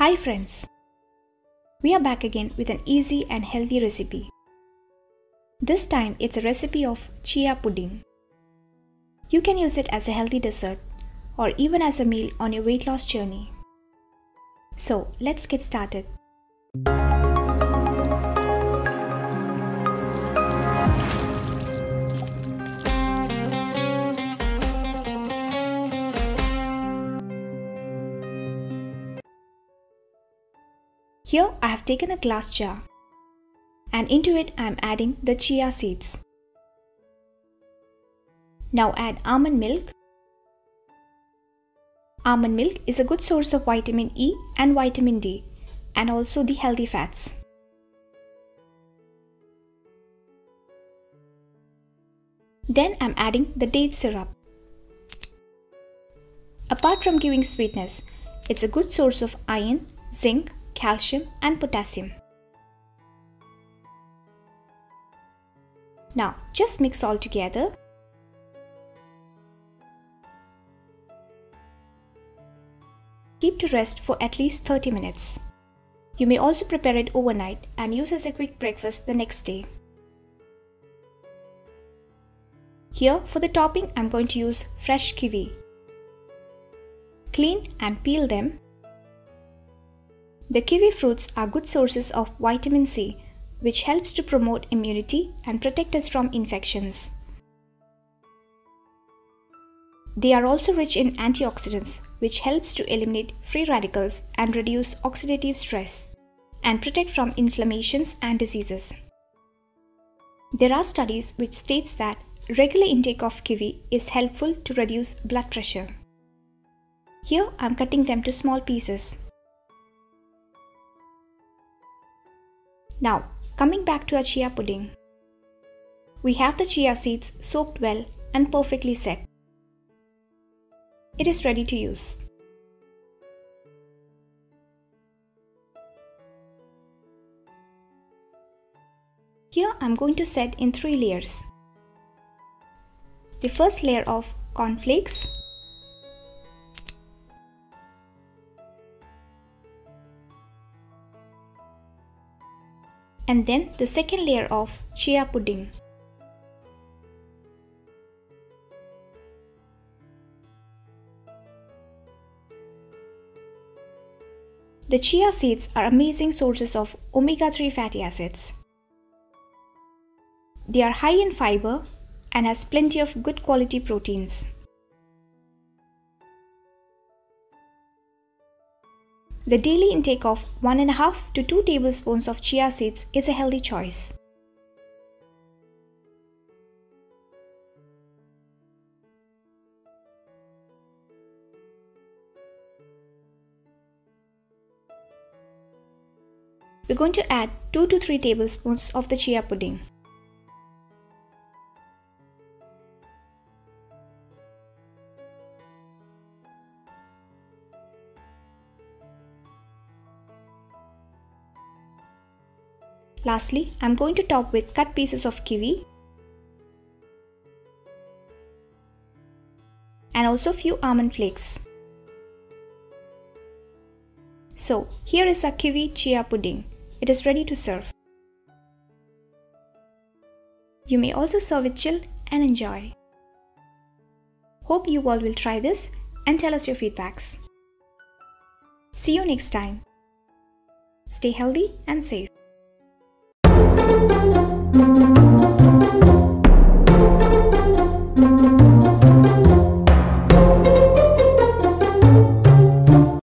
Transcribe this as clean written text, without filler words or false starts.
Hi friends! We are back again with an easy and healthy recipe. This time it's a recipe of chia pudding. You can use it as a healthy dessert or even as a meal on your weight loss journey. So let's get started. Here I have taken a glass jar and into it I am adding the chia seeds. Now add almond milk. Almond milk is a good source of vitamin E and vitamin D and also the healthy fats. Then I am adding the date syrup. Apart from giving sweetness, it's a good source of iron, zinc, calcium and potassium. Now just mix all together. Keep to rest for at least 30 minutes. You may also prepare it overnight and use as a quick breakfast the next day. Here for the topping I am going to use fresh kiwi. Clean and peel them. The kiwi fruits are good sources of vitamin C, which helps to promote immunity and protect us from infections. They are also rich in antioxidants, which helps to eliminate free radicals and reduce oxidative stress, and protect from inflammations and diseases. There are studies which states that regular intake of kiwi is helpful to reduce blood pressure. Here I am cutting them to small pieces. Now, coming back to our chia pudding. We have the chia seeds soaked well and perfectly set. It is ready to use. Here I am going to set in 3 layers. The first layer of cornflakes, and then the second layer of chia pudding. The chia seeds are amazing sources of omega-3 fatty acids. They are high in fiber and has plenty of good quality proteins. The daily intake of 1.5 to 2 tablespoons of chia seeds is a healthy choice. We're going to add 2 to 3 tablespoons of the chia pudding. Lastly, I'm going to top with cut pieces of kiwi and also few almond flakes. So, here is our kiwi chia pudding. It is ready to serve. You may also serve it chilled and enjoy. Hope you all will try this and tell us your feedbacks. See you next time. Stay healthy and safe.